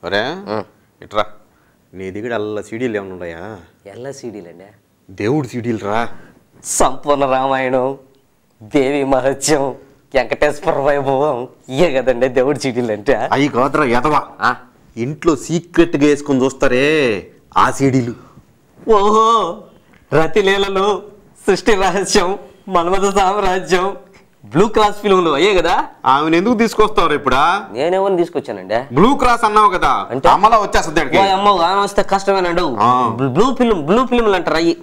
ఒరే ఇట్రా నీ దగ్గర అల్ల సీడీలు ఏమైనా ఉన్నాయా? ఎల్ల సీడీలండి? దేవుడి సీడీలు రా. సంపూర్ణ రామాయణం, దేవి మహత్యం, వెంకటేశ్వర వైభవం ఇయే కదండి దేవుడి సీడీలు అంటే. అవి కాదురా ఎదవా, ఇంట్లో సీక్రెట్గా వేసుకొని చూస్తారే ఆ సీడీలు. ఓహో, రతిలీలలు, సృష్టి రహస్యం, మన్మథ సామ్రాజ్యం, బ్లూ క్రాస్ ఫిల్మ్లు అయ్యే కదా. ఆమెను ఎందుకు తీసుకొస్తావు ఇప్పుడా? నేనేమని తీసుకొచ్చానండి? బ్లూ క్రాస్ అన్నావు కదా, అంటే అమ్మలా వచ్చేస్తుంది. అమ్మ ఆమె వస్తే కష్టమేనండు. బ్లూ ఫిల్మ్లు అంటారు అయ్యి.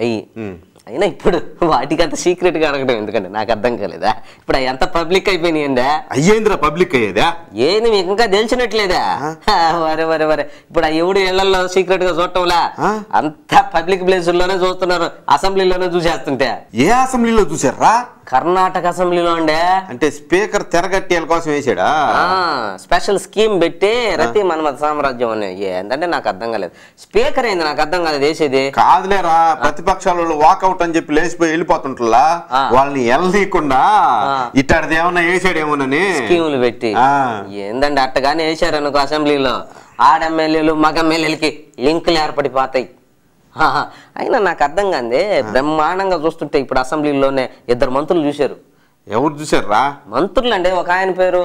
అయ్యి అయినా ఇప్పుడు వాటికి అంత సీక్రెట్ గా అడగడం ఎందుకంటే నాకు అర్థం కాలేదా? ఇప్పుడు అవి ఎంత పబ్లిక్ అయిపోయినాయండి. అయ్యేంద్రా పబ్లిక్ అయ్యేదా? ఏంది మీకు ఇంకా తెలిసినట్లేదా? వరే వరే వరే, ఇప్పుడు ఆ ఎవడు ఇళ్లలో సీక్రెట్ గా చూడటంలా, అంతా పబ్లిక్ ప్లేసుల్లోనే చూస్తున్నారు. అసెంబ్లీలోనే చూసేస్తుంటే. ఏ అసెంబ్లీలో చూసారా? కర్ణాటక అసెంబ్లీలో అండే. అంటే స్పీకర్ తెరగట్టేల కోసం వేసాడా? స్పెషల్ స్కీమ్ పెట్టి రతి మన్మథ సామ్రాజ్యం అని. ఏంటంటే నాకు అర్థం కాలేదు. స్పీకర్ అయింది నాకు అర్థం కాలేదు వేసేది. కాదులేరా, ప్రతిపక్షాల వాకౌట్ అని చెప్పి లేచిపోయి వెళ్ళిపోతుంటా వాళ్ళని వెళ్ళనీయకుండా ఇట్టడిది ఏమన్నా వేసాడేమోనని స్కీములు పెట్టి. ఏందండి అట్టగానే వేసారనుకో అసెంబ్లీలో ఆడ ఎమ్మెల్యేలు మగ ఎమ్మెల్యేలకి లింకులు ఏర్పడిపోతాయి. అయినా నాకు అర్థం కాంది, బ్రహ్మాండంగా చూస్తుంటే ఇప్పుడు అసెంబ్లీలోనే 2 మంత్రులు చూశారు. ఎవరు చూసారా? మంత్రులు అండి. ఒక ఆయన పేరు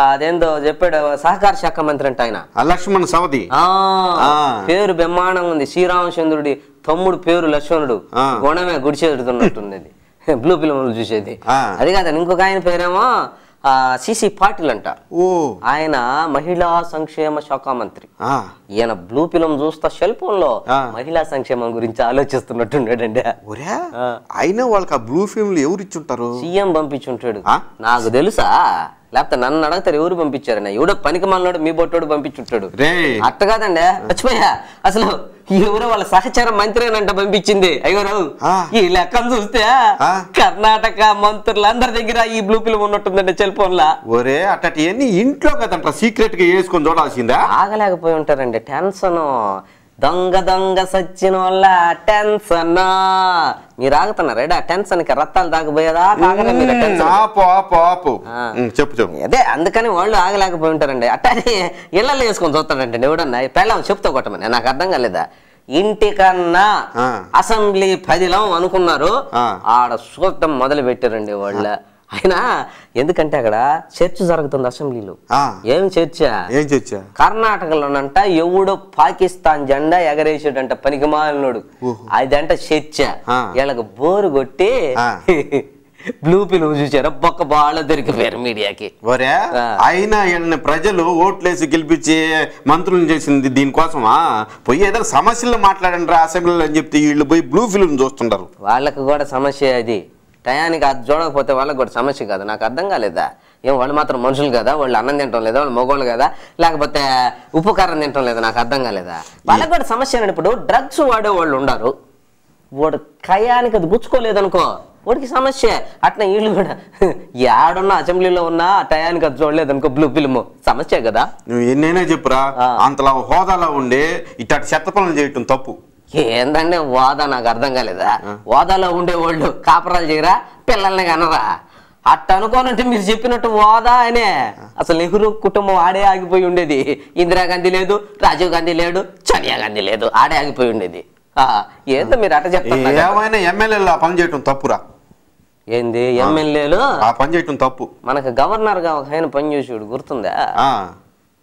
అదేందో చెప్పాడు, సహకార శాఖ మంత్రి అంటే ఆయన లక్ష్మణ్ సవది. పేరు బ్రహ్మాండంగా ఉంది. శ్రీరామచంద్రుడి తమ్ముడు పేరు లక్ష్మణుడు. గుణమే గుడిచేడుతున్నట్టుంది బ్లూ ఫిల్మ్లు చూసేది. అది కాదండి, ఇంకొక ఆయన పేరేమో సిసి పాటిల్ అంట. ఆయన మహిళా సంక్షేమ శాఖ మంత్రి. ఈయన బ్లూ ఫిల్మ్ చూస్తా సెల్ ఫోన్ లో మహిళా సంక్షేమం గురించి ఆలోచిస్తున్నట్టున్నాడండి. అయినా వాళ్ళకి ఆ బ్లూ ఫిల్మ్లు ఎవరు ఇచ్చుంటారు? సీఎం పంపించుంటాడు. నాకు తెలుసా? లేకపోతే నన్ను అడగతారు ఎవరు పంపించారన్న? ఎవడో పనికి మనలోడు మీ బొట్టోడు పంపించుంటాడు. అట్ట కాదండి, మర్చిపోయా. అసలు ఎవరో వాళ్ళ సహచార మంత్రేనంట పంపించింది. అయ్యోరావు, ఈ లెక్కను చూస్తే కర్ణాటక మంత్రులందరి దగ్గర ఈ బ్లూ ఫిల్మ్ ఉన్నట్టుందండి సెల్ ఫోన్ లా. ఒరే అట్టని ఇంట్లో కదంట సీక్రెట్ గా వేసుకొని చూడాల్సిందా? ఆగలేకపోయి ఉంటారండి. టెన్షన్, దొంగ దొంగ సచ్చిన వల్ల టెన్షన్. మీరు ఆగుతున్నారా? టెన్షన్ కి రత్తాలు దాకపోయేదా? అదే అందుకని వాళ్ళు ఆగలేకపోయి ఉంటారండి. అట్టానే ఇళ్లలో వేసుకొని చూస్తాడంటే ఎవడన్నా పెళ్ళం చెప్తా కొట్టమని. నాకు అర్థం కాలేదా? ఇంటికన్నా అసెంబ్లీ 10 అనుకున్నారు, ఆడ చూడటం మొదలు పెట్టారండి వాళ్ళు. అయినా ఎందుకంటే అక్కడ చర్చ జరుగుతుంది అసెంబ్లీలో. ఏం చర్చ? కర్ణాటకలోనంట ఎవడో పాకిస్తాన్ జెండా ఎగరేసాడంట పనికి మాలినోడు. అదంట చర్చ. వీళ్ళకి బోరు కొట్టి బ్లూ ఫిల్మ్ చూసారా? బొక్క బాగా దొరికిపోయారు మీడియాకి. అయినా వీళ్ళని ప్రజలు ఓట్లేసి గెలిపించి మంత్రులను చేసింది దీనికోసమా? పోయి ఏదైనా సమస్యలు మాట్లాడండి రా అసెంబ్లీలో అని చెప్తే వీళ్ళు పోయి బ్లూ ఫిల్మ్ చూస్తుంటారు. వాళ్ళకి కూడా సమస్య అది. టయానికి అది చూడకపోతే వాళ్ళకి కూడా సమస్య కాదు. నాకు అర్థం కాలేదా? ఏం వాళ్ళు మాత్రం మనుషులు కదా? వాళ్ళు అన్నం తింటాం లేదా? వాళ్ళు మగవాళ్ళు కదా? లేకపోతే ఉప్పు కారం తింటాం లేదా? నాకు అర్థం కాలేదా? వాళ్ళకి కూడా సమస్య. ఇప్పుడు డ్రగ్స్ వాడే వాళ్ళు ఉన్నారు, వాడు కయానికి అది గుచ్చుకోలేదనుకో వాడికి సమస్య. అట్లా వీళ్ళు కూడా ఏడున్నా అసెంబ్లీలో ఉన్నా టయానికి అది చూడలేదనుకో బ్లూ ఫిల్మ్ సమస్య కదా? నువ్వు ఎన్నైనా చెప్పురా, అంతలా హోదాలో ఉండే ఇట్లాంటి చెత్త పనులు చేయటం తప్పు. ఏందంటే వాదా? నాకు అర్థం కాలేదా? వాదాలో ఉండేవాళ్ళు కాపురాలు చేయరా? పిల్లల్ని కనరా? అట్ట అనుకోనంటే మీరు చెప్పినట్టు వాదా అనే అసలు నెహ్రూ కుటుంబం ఆడే ఆగిపోయి ఉండేది. ఇందిరాగాంధీ లేదు, రాజీవ్ గాంధీ లేడు, సోనియా గాంధీ లేదు, ఆడే ఆగిపోయి ఉండేది. ఏందో మీరు అట్ట చెప్తారు. ఏమైనా ఎమ్మెల్యేలు ఆ పని చేయటం తప్పురా. ఏంది ఎమ్మెల్యేలు ఆ పని చేయటం తప్పు? మనకు గవర్నర్ గా ఒక ఆయన పని చేసాడు, గుర్తుందా?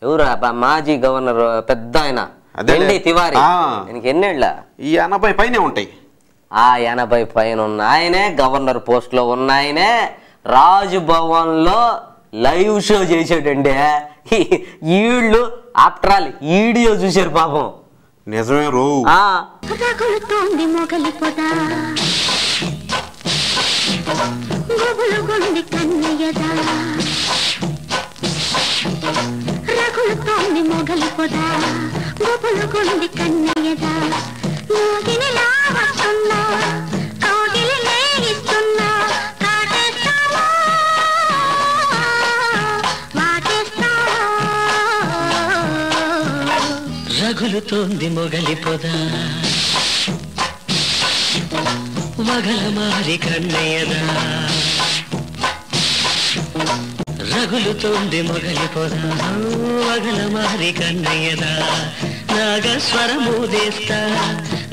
ఎవరు? మాజీ గవర్నర్ పెద్ద ఆయన తివారీ. ఆయనకి ఎన్నేళ్ళ? 80 పైనే ఉంటాయి. 80 పైన ఉన్న ఆయనే గవర్నర్ పోస్ట్ లో ఉన్న ఆయనే రాజ్ భవన్ లో లైవ్ షో చేసాడండి. వీళ్ళు ఆఫ్టర్ ఆల్ వీడియో చూసారు పాపం. నిజమే రో. రగులుతోంది మొగలి పొద, మగల మారి కన్నయ్యదా. రగులుతోంది మొగలి పొద వగల మారి కన్నయ్యదా నాగస్వరమూదేస్తా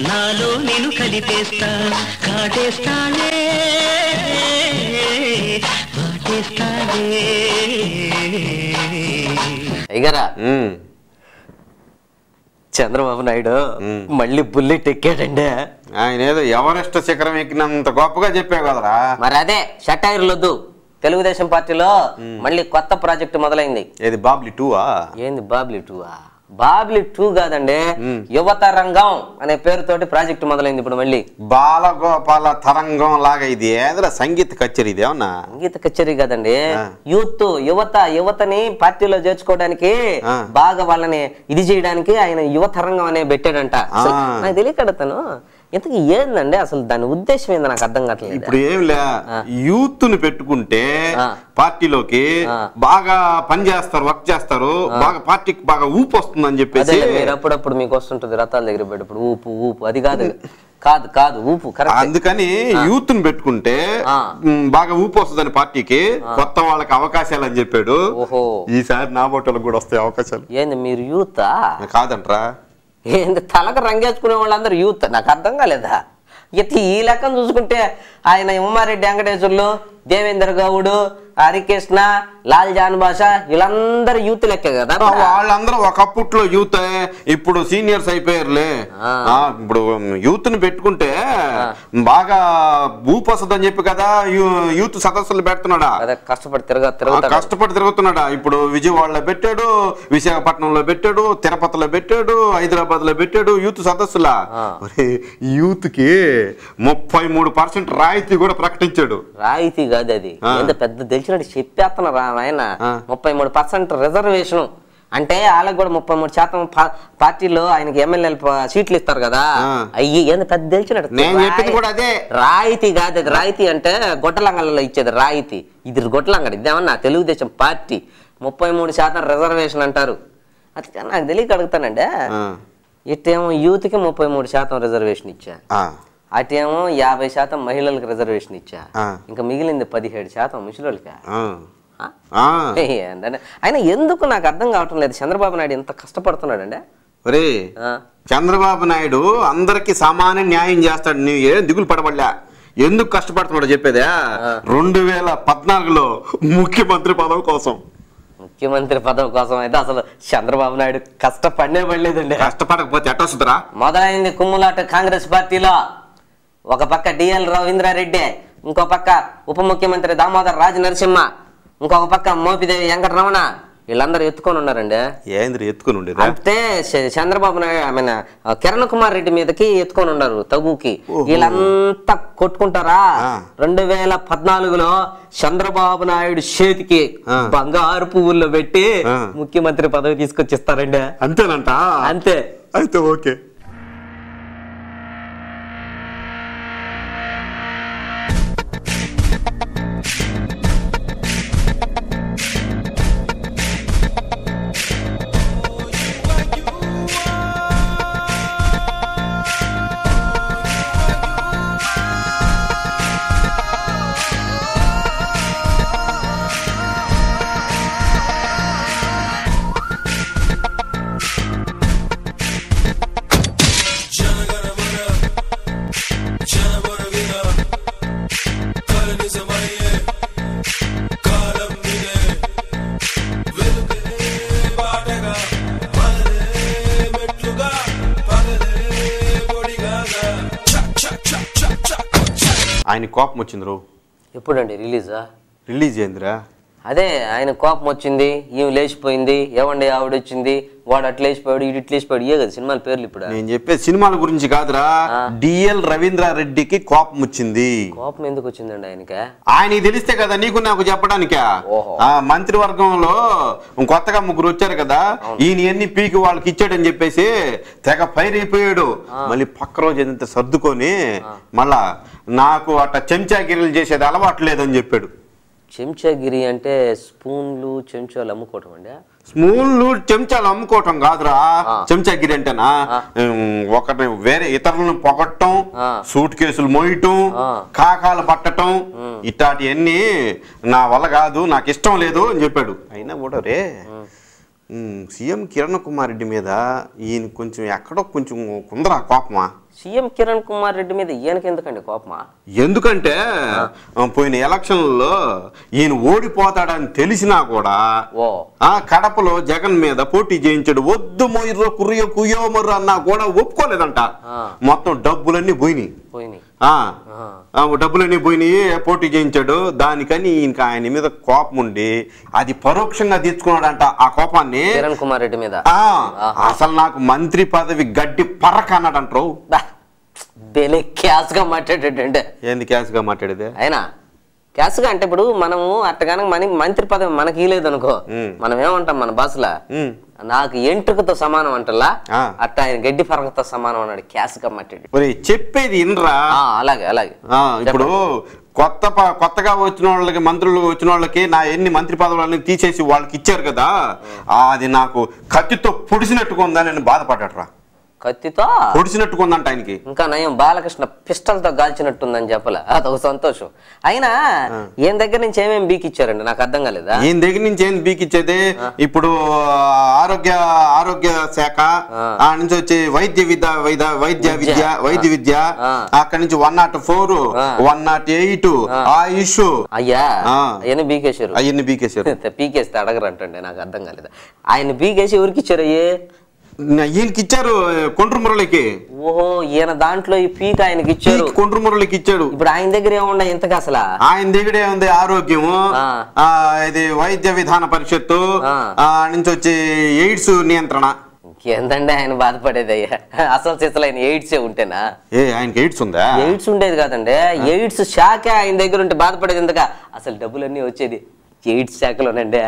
నాలో నేను కలిపేస్తా కాటేస్తానే వాటేస్తానే అయ్యగారా చంద్రబాబు నాయుడు మళ్ళీ బుల్లెట్ ఎక్కాడండి. ఆయన ఏదో ఎవరెస్ట్ శిఖరం ఎక్కినంత గొప్పగా చెప్పావు కదరా. మరి అదే షటైర్లు వద్దు. తెలుగుదేశం పార్టీలో మళ్ళీ కొత్త ప్రాజెక్టు మొదలైంది. ఏది బాబ్లీ 2ఆ? ఏంది బాబ్లీ 2ఆ? బాబ్లీ 2 కాదండి, యువత రంగం అనే పేరుతోటి ప్రాజెక్టు మొదలైంది ఇప్పుడు మళ్ళీ. బాలగోపాల తరంగం లాగా ఇది ఏదైనా సంగీత కచేరీ ఇది ఏమన్నా? సంగీత కచేరీ కాదండి, యువతని పార్టీలో చేర్చుకోవడానికి బాగా వాళ్ళని ఇది చేయడానికి ఆయన యువత రంగం అనే పెట్టాడంట. నాకు తెలియకడతాను ఇంతకీ ఏందండి అసలు దాని ఉద్దేశం ఏంది నాకు అర్థం కావట్లేదు. ఇప్పుడు ఏం లే, యూత్ ని పెట్టుకుంటే పార్టీలోకి బాగా పని చేస్తారు, వర్క్ చేస్తారు, బాగా పార్టీకి బాగా ఊపు వస్తుందని చెప్పేసి మీరు అప్పుడప్పుడు మీకు వస్తుంటది రథాల దగ్గర పెట్టినప్పుడు ఊపు అది కాదు కాదు కాదు ఊపు కరెక్ట్. అందుకని యూత్ ని పెట్టుకుంటే బాగా ఊపు వస్తుందని పార్టీకి కొత్త వాళ్ళకి అవకాశాలు అని చెప్పాడు. ఓహో, ఈసారి నా బోటోళ్ళకి కూడా వస్తాయి అవకాశాలు. ఏంది మీరు యూతా? కాదంట్రా, ఏంది తలకు రంగేసుకునే వాళ్ళందరూ యూత్? నాకు అర్థం కాలేదా? ఈ లెక్కను చూసుకుంటే ఆయన ఉమ్మారెడ్డి వెంకటేశ్వర్లు, దేవేంద్ర గౌడ్, హరికృష్ణ, లాల్ జాన్ బాషా వీళ్ళందరూ యూత్ లెక్కే కదా. వాళ్ళందరూ ఒకప్పట్లో యూత్, ఇప్పుడు సీనియర్స్ అయిపోయారులే. ఇప్పుడు యూత్ ని పెట్టుకుంటే బాగా ఊపు వస్తుందని చెప్పి కదా యూత్ సదస్సులు పెడుతున్నాడా. కష్టపడి తిరుగుతున్నాడా. ఇప్పుడు విజయవాడలో పెట్టాడు, విశాఖపట్నంలో పెట్టాడు, తిరుపతిలో పెట్టాడు, హైదరాబాద్ లో పెట్టాడు యూత్ సదస్సులా. యూత్ కి 33% రాయితీ కూడా ప్రకటించాడు. రాయితీ కాదు అది, ఎంత పెద్ద తెలిసినట్టు చెప్పేస్తున్నారు ఆయన. 33% రిజర్వేషన్ అంటే వాళ్ళకి కూడా 33% పార్టీలో ఆయనకి ఎమ్మెల్యేలు సీట్లు ఇస్తారు కదా, అయ్యి ఎంత పెద్ద తెలిసినట్టు. రాయితీ కాదు అది. రాయితీ అంటే గొట్టలంగల్లో ఇచ్చేది రాయితీ, ఇది గొట్టలంగడి. ఇదేమన్నా తెలుగుదేశం పార్టీ 33% రిజర్వేషన్ అంటారు. అది నాకు తెలియక అడుగుతానండి. ఇటేమో యూత్ కి 33% రిజర్వేషన్ ఇచ్చా, అటేమో 50% మహిళలకు రిజర్వేషన్ ఇచ్చా, ఇంకా మిగిలింది 17% ముసలిళ్ళకి. ఆయన ఎందుకు నాకు అర్థం కావటం లేదు. చంద్రబాబు నాయుడు ఎంత కష్టపడుతున్నాడు అండి. ఒరే, చంద్రబాబు నాయుడు అందరికి సామాన్య న్యాయం చేస్తాడు, నువ్వు ఏం దిగులు పడబడలే. ఎందుకు కష్టపడుతున్నాడు చెప్పేదా? 2014లో ముఖ్యమంత్రి పదవి కోసం. ముఖ్యమంత్రి పదవి కోసం అయితే అసలు చంద్రబాబు నాయుడు కష్టపడనే పడలేదండి. కష్టపడకపోతే ఎట్ట వస్తుందిరా? మొదలైంది కుమ్ములాట కాంగ్రెస్ పార్టీలో. ఒక పక్క డిఎల్ రవీంద్రారెడ్డి, ఇంకో పక్క ఉప ముఖ్యమంత్రి దామోదర్ రాజ నరసింహ, ఇంకొక పక్క మోపిదేవి వెంకటరమణ, వీళ్ళందరూ ఎత్తుకొని ఉన్నారండి. ఏంద్ర ఎత్తుకొని ఉండేది అంటే చంద్రబాబు నాయుడు కిరణ్ కుమార్ రెడ్డి మీదకి ఎత్తుకొని ఉన్నారు తగుకి. వీళ్ళంతా కొట్టుకుంటారా. 2014లో చంద్రబాబు నాయుడు చేతికి బంగారు పువ్వుల్లో పెట్టి ముఖ్యమంత్రి పదవి తీసుకొచ్చిస్తారండి. అంతేనంట? అంతే. అయితే ఓకే. ఆయన కోపం వచ్చింది రో. ఎప్పుడండి రిలీజ్ అయిందిరా? అదే ఆయన కోపం వచ్చింది, ఈమె లేచిపోయింది, ఏమండి ఆవిడ వచ్చింది, వాడు అట్లా లేచిపోయాడు, ఇటు ఇట్లా లేచిపోయాడు. ఏ కదా సినిమాల పేర్లు ఇప్పుడు. నేను చెప్పే సినిమాల గురించి కాదురా, డిఎల్ రవీంద్రారెడ్డికి కోపం వచ్చింది. కోపం ఎందుకు వచ్చిందండి ఆయనకి? ఆయనకి తెలిస్తే కదా నీకు నాకు చెప్పడానికా. మంత్రివర్గంలో కొత్తగా 3 వచ్చారు కదా, ఈయన ఎన్ని పీకి వాళ్ళకి ఇచ్చాడని చెప్పేసి తెగ ఫైర్ అయిపోయాడు. మళ్ళీ పక్క రోజు ఎంత సర్దుకొని మళ్ళా నాకు అట్ట చెంచాగిరీలు చేసేది అలవాటు లేదని చెప్పాడు. చెంచాగిరి అంటే స్పూన్లు చెంచాలు అమ్ముకోవటం అండి. స్మూల్ చెంచాలు అమ్ముకోవటం కాదురా, చెంచాగిరి అంటేనా ఒకటి వేరే ఇతరులను పొగట్టం, సూట్ కేసులు మోయటం, కాకాలు పట్టటం, ఇట్లాంటివన్నీ నా వల్ల కాదు, నాకు ఇష్టం లేదు అని చెప్పాడు. అయినా కూడా రే సీఎం కిరణ్ కుమార్ రెడ్డి మీద ఈయన కొంచెం ఎక్కడో కొంచెం కుందరా కోపమా? సీఎం కిరణ్ కుమార్ రెడ్డి మీద ఈయనకి ఎందుకండి కోపమా? ఎందుకంటే పోయిన ఎలక్షన్లలో ఈయన ఓడిపోతాడని తెలిసినా కూడా కడపలో జగన్ మీద పోటీ చేయించాడు. వద్దు మొయ్యో కుర్రో కుయ్యో మర్రు అన్నా కూడా ఒప్పుకోలేదంట. మొత్తం డబ్బులన్నీ పోయినాయి, డబ్బులన్నీ పోయినాయి, పోటీ చేయించాడు. దానికని ఇంకా ఆయన మీద కోపం ఉండి అది పరోక్షంగా తీర్చుకున్నాడంట ఆ కోపాన్ని కిరణ్ కుమార్ రెడ్డి మీద. అసలు నాకు మంత్రి పదవి గడ్డి పరక అన్నాడంటారు. క్యాస్ గా మాట్లాడాడంటే ఏంది క్యాస్ గా మాట్లాడేది? అయినా క్యాస్ గా అంటే ఇప్పుడు మనము అట్టగానే మనకి మంత్రి పదవి మనకి ఇలేదు అనుకో, మనం ఏమంటాం మన భాషలో, నాకు ఎంట్రుకతో సమానం అంటలా, అట్ట ఆయన గడ్డి పరకతో సమానం అన్నాడు. క్యాస్ గా మాట్లాడు చెప్పేది ఇన్రా. అలాగే అలాగే. ఇప్పుడు కొత్తగా వచ్చిన వాళ్ళకి, మంత్రులు వచ్చిన వాళ్ళకి నా ఎన్ని మంత్రి పదవులన్నీ తీసేసి వాళ్ళకి ఇచ్చారు కదా, అది నాకు కత్తితో పొడిసినట్టుగా ఉందని నేను బాధపడ్డాడు రా. కత్తితో పొడిచినట్టుకుందంట ఆయనకి. ఇంకా నయం బాలకృష్ణ పిస్టల్తో గాల్చినట్టుందని చెప్పలే, అదొక సంతోషం. అయినా ఈయన దగ్గర నుంచి ఏమేమి బీకిచ్చారండి నాకు అర్థం కాలేదా? ఈయన దగ్గర నుంచి ఏం బీకిచ్చేది? ఇప్పుడు ఆరోగ్య శాఖ నుంచి వచ్చి వైద్య విద్య, అక్కడి నుంచి 104, 108 ఆయుష్ అయ్యా అవన్నీ బీకేశారు. అవన్నీ బీకేశారు. పీకేస్తే అడగరంటండి నాకు అర్థం కాలేదా? ఆయన బీకేసి ఎవరికి ఇచ్చారు? ఈయనకి ఇచ్చారు, కొండ్రు మురళికి. ఓహో, ఈయన దాంట్లో ఈ పీక్ ఆయనకి ఇచ్చారు, కొండ్రు మురళికి ఇచ్చాడు. ఇప్పుడు ఆయన దగ్గర ఏముండ ఇంతగా? అసలు ఆయన దగ్గర ఏముంది? ఆరోగ్యము, ఇది వైద్య విధాన పరిషత్తు నుంచి వచ్చి ఎయిడ్స్ నియంత్రణ. ఇంకేందండి ఆయన బాధపడేది? అయ్యా అసలు చేసలు ఆయన ఎయిడ్స్ ఉంటేనా? ఆయనకి ఎయిడ్స్ ఉందా? ఎయిడ్స్ ఉండేది కాదండి, ఎయిడ్స్ శాఖ ఆయన దగ్గర ఉంటే బాధపడేది ఎందుక? అసలు డబ్బులన్నీ వచ్చేది ఎయిడ్స్ శాఖలోనండి.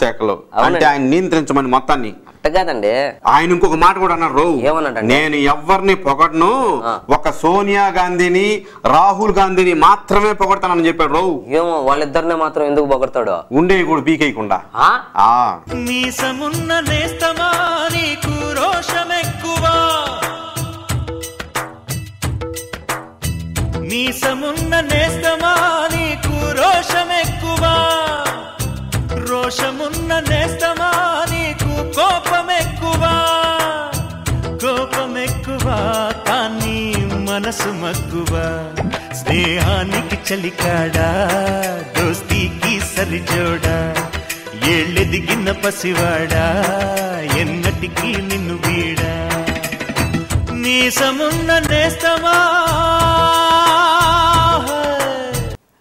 శాఖలో అంటే ఆయన నియంత్రించమని మొత్తాన్ని కాదండి. ఆయన ఇంకొక మాట కూడా అన్నారు, ఏమన్నాడు? నేను ఎవరిని పొగడను, ఒక సోనియా గాంధీని, రాహుల్ గాంధీని మాత్రమే పొగడతానని చెప్పాడు రావు. ఏమో వాళ్ళిద్దరినే మాత్రం ఎందుకు పొగడతాడు? ఉండే కూడా పీకేయకుండా. రోషమున్న నేస్తమా నీకు కోపమెక్కువా, కోపమెక్కువా కానీ మనసు మక్కువా, స్నేహానికి చలికాడా దోస్తీకి సరిజోడా, ఏళ్ళెదిగిన పసివాడా ఎన్నటికీ నిన్ను వీడా, నీసమున్న నేస్తమా.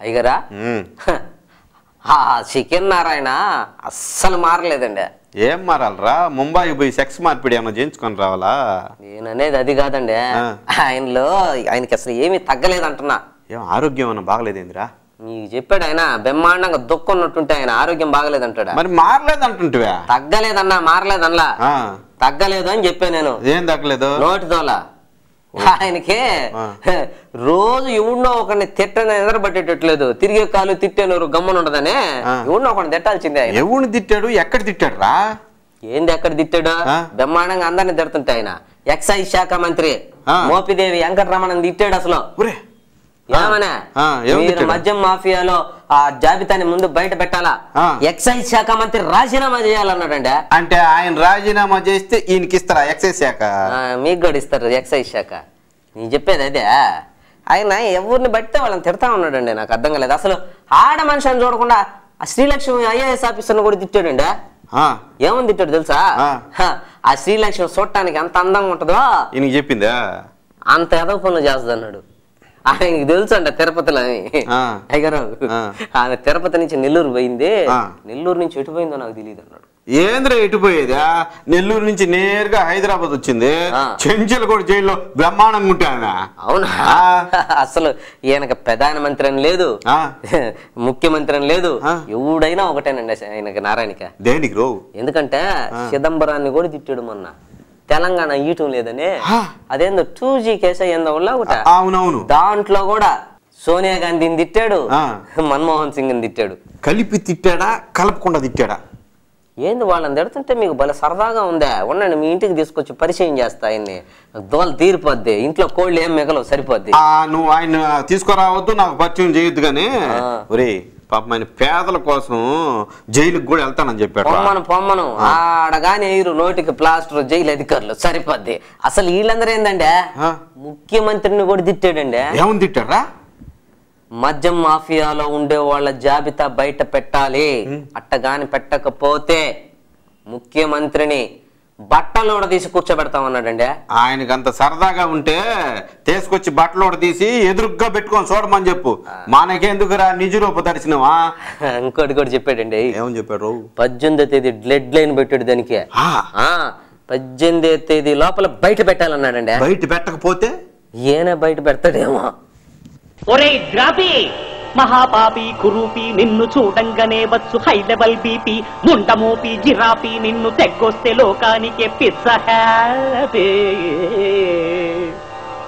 అయ్యగారా చికెన్ నారాయణ అస్సలు మారలేదండి. ఏం మారాలరా? ముంబై పోయి సెక్స్ మార్పిడి ఏమన్నా చేయించుకొని రావాలా? నేననేది అది కాదండి, ఆయనకి అసలు ఏమీ తగ్గలేదంటున్నా. ఏం ఆరోగ్యం అన్న బాగలేదేందిరా? నీకు చెప్పాడు ఆయన బ్రహ్మాండంగా దుక్కున్నట్టుంటే ఆయన ఆరోగ్యం బాగలేదంటాడా? మరి మారలేదంటుంటివా? తగ్గలేదన్నా, మారలేదన్నా, తగ్గలేదు అని చెప్పాను నేను. ఏం తగ్గలేదు? నోటితోలా ఆయనకి రోజు ఎవడో ఒకరిని తిట్టని ఎదరబట్టేటట్లేదు, తిరిగే కాలు తిట్టాను గమ్మను ఉండదని ఎవడో ఒకరిని తిట్టాల్సిందే. ఎవరిని తిట్టాడు? ఎక్కడ తిట్టాడు రా? ఏంది ఎక్కడ తిట్టాడు? బ్రహ్మాండంగా అందరిని తిడుతుంటే ఆయన ఎక్సైజ్ శాఖ మంత్రి మోపిదేవి వెంకటరమణని తిట్టాడు. అసలు ఏమన్నా మీరు మద్యం మాఫియాలో ఆ జాబితాని ముందు బయట పెట్టాలా, ఎక్సైజ్ శాఖ మంత్రి రాజీనామా చేయాలన్నాడండి. అంటే ఆయన రాజీనామా చేస్తే ఈయనకి ఇస్తారా ఎక్సైజ్ శాఖ? మీకు కూడా ఇస్తారు ఎక్సైజ్ శాఖ. నేను చెప్పేది అదే. ఆయన ఎవరిని బట్టే వాళ్ళని తిడతా ఉన్నాడండి, నాకు అర్థం కాలేదు. అసలు ఆడ మనిషిని చూడకుండా ఆ శ్రీలక్ష్మి IAS ఆఫీసర్ని కూడా తిట్టాడండి. ఏమని తిట్టాడు తెలుసా? ఆ శ్రీలక్ష్మి చూడటానికి ఎంత అందంగా ఉంటుందో ఈయనకి చెప్పిందా, అంత ఎదవ పనులు చేస్తుంది అన్నాడు. ఆయనకి తెలుసు అంట తిరుపతిలో. అయ్యారు ఆమె తిరుపతి నుంచి నెల్లూరు పోయింది, నెల్లూరు నుంచి ఎటు పోయిందో నాకు తెలియదు అన్నాడు. ఏంద్ర ఎటుపోయేదా? నెల్లూరు నుంచి నేరుగా హైదరాబాద్ వచ్చింది. చెంచల్ కూడా జైల్లో బ్రహ్మాండంగా ఉంటే ఆయన. అవునా? అసలు ఈయనకి ప్రధానమంత్రి అని లేదు, ముఖ్యమంత్రి అని లేదు, ఎవడైనా ఒకటేనండి ఆయనకి నారాయణకి. దేనికి రో? ఎందుకంటే చిదంబరాన్ని కూడా తిట్టాడు మొన్న, తెలంగాణ ఈయటం లేదని. అదేందో 2G కేసు అయ్యిందో ఒకట. అవునవును, దాంట్లో కూడా సోనియా గాంధీని తిట్టాడు, మన్మోహన్ సింగ్ ని తిట్టాడు. కలిపి తిట్టాడా కలపకుండా తిట్టాడా? ఏంది వాళ్ళని తిడుతుంటే మీకు భలే సరదాగా ఉందా? ఉండండి మీ ఇంటికి తీసుకొచ్చి పరిచయం చేస్తా ఆయన్ని, దోల తీరిపోద్ది, ఇంట్లో కోళ్ళు ఏం మిగలవు, సరిపోద్ది. నువ్వు ఆయన తీసుకురావద్దు, నాకు పరిచయం చేయొద్దు కానీ ఒరే పాపం ఆయన పేదల కోసం జైలుకి కూడా వెళ్తానని చెప్పాడు. పొమ్మను ఆడగానే ఎయిరు నోటికి ప్లాస్టర్, జైలు అధికారులు సరిపోద్ది. అసలు వీళ్ళందరూ ఏందండి ముఖ్యమంత్రిని కూడా తిట్టాడండి. ఏమని తిట్టారా? మద్యం మాఫియాలో ఉండే వాళ్ళ జాబితా బయట పెట్టాలి, అట్టగాని పెట్టకపోతే ముఖ్యమంత్రిని బట్టలు తీసి కూర్చోబెడతామన్నాడండి. ఆయనకి అంత సరదాగా ఉంటే తీసుకొచ్చి బట్టలు తీసి ఎదురుగ్గా పెట్టుకొని చూడమని చెప్పు. మనకెందుకురా నిజ రూప దర్శనమా? ఇంకోటి కూడా చెప్పాడండి. ఏమని చెప్పాడు? 18వ తేదీ డెడ్ లైన్ పెట్టాడు దానికి. 18వ తేదీ లోపల బయట పెట్టాలన్నాడండి. బయట పెట్టకపోతే ఈయన బయట పెడతాడేమో. ఒరే ద్రాపి, మహాపాపి కురూపి, నిన్ను చూడంగానే వచ్చు హై లెవెల్ బీపీ, ముండమోపి జిరాపి, నిన్ను తెగ్గొస్తే లోకానికి పిచ్చ హ్యాపీ.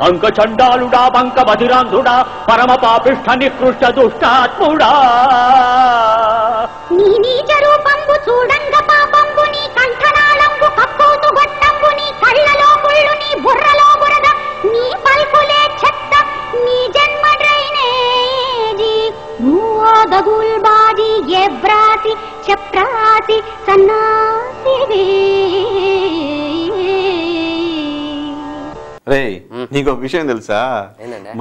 అంక చండాలుడా, బంక బధిరాంధుడా, పరమ పాపిష్ఠ నికృష్ట దుష్టాత్ముడా, నీ నీచ రూపంబు చూడంగ పాపంబు, నీ కంఠనాళంబు కక్కోతు గొట్టంబు, నీ కళ్ళలో ముళ్ళు, నీ బుర్రలో బురద, నీ పల్కులే చెత్త, నీ జన్మ డ్రైనేజీ, నువ్వోదగుల్బాజీ ఎబ్రాసి చప్రాసి సన్నాసివి. రే నీకు ఒక విషయం తెలుసా?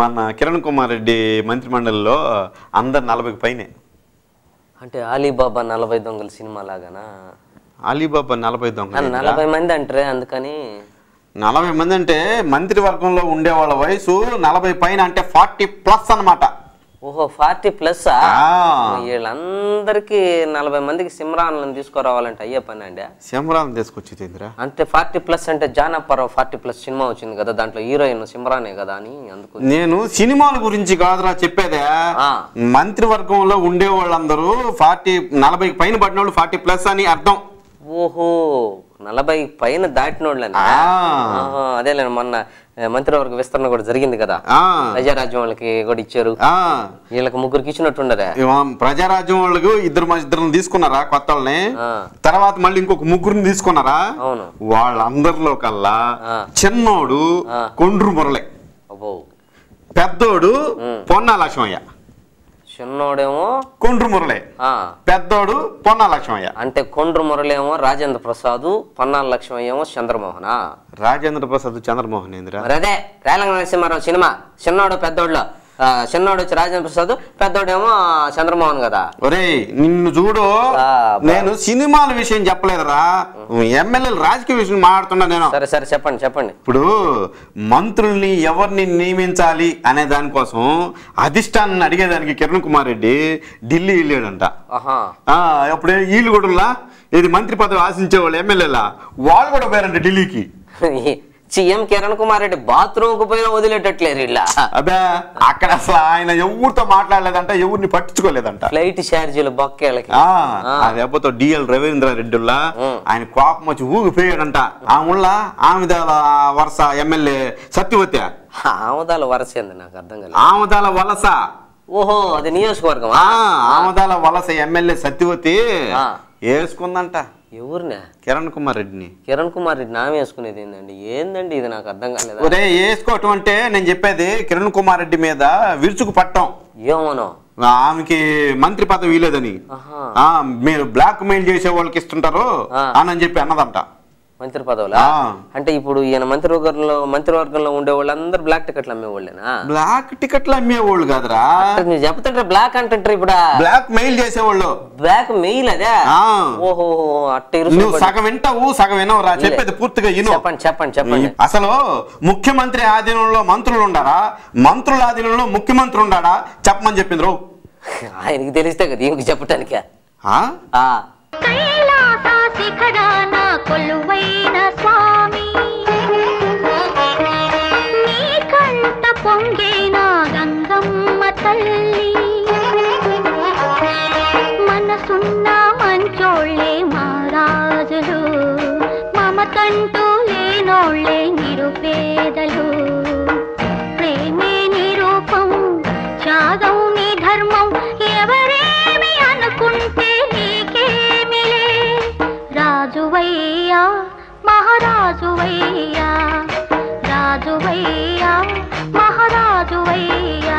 మన కిరణ్ కుమార్ రెడ్డి మంత్రి మండలిలో అందరు 40కి పైనే. అంటే అలీబాబా 40 దొంగల సినిమా లాగానా? అలీబాబా 40 దొంగలు 40 మంది అంటారే, అందుకని 40 మంది అంటే మంత్రివర్గంలో ఉండే వాళ్ళ వయసు 40 పైన, అంటే 40+ అన్నమాట. ఓహో 40+. వీళ్ళందరికి 40 మందికి సిమ్రాన్లను తీసుకురావాలంటే అయ్యే పని అండి. సిమ్రాన్ తీసుకొచ్చి అంటే 40+ అంటే జానపరావు 40+ సినిమా వచ్చింది కదా, దాంట్లో హీరోయిన్ సిమ్రానే కదా అని. అందుకు నేను సినిమాల గురించి కాదురా చెప్పేదే, మంత్రివర్గంలో ఉండే వాళ్ళందరూ 40కి పైన పడిన వాళ్ళు 40+ అని అర్థం. ఓహో 40 పైన దాటినోళ్ళని. అదేలే మొన్న మంత్రివర్గ విస్తరణ కూడా జరిగింది కదా, ప్రజారాజ్యం వాళ్ళకి కూడా ఇచ్చారు, వీళ్ళకి 3 ఇచ్చినట్టుండరా? ప్రజారాజ్యం వాళ్ళకు ఇద్దరు తీసుకున్నారా కొత్త వాళ్ళని, తర్వాత మళ్ళీ ఇంకొక 3 తీసుకున్నారా? అవును. వాళ్ళందరిలో కల్లా చిన్నోడు కొండ్రు మురళి, పెద్దోడు పొన్నా లక్ష్మయ్య. చిన్నోడేమో కొండ్రు మురళి, పెద్దోడు పొన్నా లక్ష్మయ్య. అంటే కొండ్రు మురళి ఏమో రాజేంద్ర ప్రసాద్, పొన్నాల లక్ష్మయ్య ఏమో చంద్రమోహన్. రాజేంద్ర ప్రసాద్ చంద్రమోహన్ ఏందిరా? అదే రేలంగ నరసింహారావు సినిమా, చిన్నోడు పెద్దోడులో చిన్నోడు వచ్చి రాజేంద్ర ప్రసాద్, పెద్దోడేమో చంద్రమోహన్ కదా. ఒరే నిన్ను చూడు, నేను సినిమాల విషయం చెప్పలేదురా, ఎమ్మెల్యేలు రాజకీయ విషయం మాట్లాడుతున్నా నేను. సరే సరే చెప్పండి. ఇప్పుడు మంత్రుల్ని ఎవరిని నియమించాలి అనే దానికోసం అధిష్టానాన్ని అడిగేదానికి కిరణ్ కుమార్ రెడ్డి ఢిల్లీ వెళ్ళాడంట. అప్పుడు వీళ్ళు కూడా ఇది మంత్రి పదవి ఆశించే వాళ్ళు ఎమ్మెల్యేలా వాళ్ళు కూడా పోయారంట ఢిల్లీకి. సీఎం కిరణ్ కుమార్ రెడ్డి బాత్రూమ్ కు పోయినా వదిలేటట్లేరు ఇలా. అబ్బా అక్కడ అసలు ఆయన ఎవరితో మాట్లాడలేదంట, ఎవరిని పట్టించుకోలేదంట. ఫ్లైట్ ఛార్జీలు బొక్కేళ్ళకి. లేకపోతే డిఎల్ రవీంద్రారెడ్డిలా ఆయన కోపం వచ్చి ఊగిపోయాడంట. ఆమెదాల వరుస ఎమ్మెల్యే సత్యవతి. ఆమదాల వలస ఏంది నాకు అర్థం కాలేదు. ఆమదాల వలస, ఓహో అది నియోజకవర్గం. ఆమదాల వలస ఎమ్మెల్యే సత్యవతి వేసుకుందంట. ఎవరినా? కిరణ్ కుమార్ రెడ్డిని. కిరణ్ కుమార్ రెడ్డి నామే వేసుకునేది ఏందండి ఇది నాకు అర్థం కాలేదు. ఒరే వేసుకోవటం అంటే నేను చెప్పేది కిరణ్ కుమార్ రెడ్డి మీద విరుచుకు పట్టం. ఏమోనో ఆమెకి మంత్రి పదవి ఇలేదని, మీరు బ్లాక్ మెయిల్ చేసే వాళ్ళకి ఇస్తుంటారు అని చెప్పి అన్నదంట. మంత్రి పదవులా? అంటే ఇప్పుడు ఈయన మంత్రివర్గంలో ఉండే వాళ్ళందరూ బ్లాక్ టికెట్లు అమ్మేవాళ్ళేనా? బ్లాక్ టికెట్లు అమ్మేవాళ్ళు కాదురా, చెప్తుంటే బ్లాక్ అంటుంటారు. ఇప్పుడు బ్లాక్ మెయిల్ చేసేవాళ్ళు. బ్లాక్ మెయిల్ అదే? ఓహో అట్ట. నువ్వు సగం వింటావు సగం వినవురా, చెప్పేది పూర్తిగా చెప్పండి. అసలు ముఖ్యమంత్రి ఆధీనంలో మంత్రులు ఉండారా, మంత్రుల ఆధీనంలో ముఖ్యమంత్రి ఉండాడా చెప్పమని చెప్పింది రో. ఆయనకి తెలిస్తే కదా ఇంక చెప్పటానికి. శిఖరాన కొలువైన స్వామి, నీ కంట పొంగేన గంగమ్మ తల్లి, మనసున్న మంచోళ్ళే మహారాజులు, మమతంటూ లేనోళ్ళే నిరుపేదలు, ప్రేమే నిరూపం త్యాగం నీ ధర్మం, ఎవరేమి అనుకుంటే నీకేమిలే, రాజువయ్యా మహారాజువయ్యా రాజువయ్యా మహారాజువయ్యా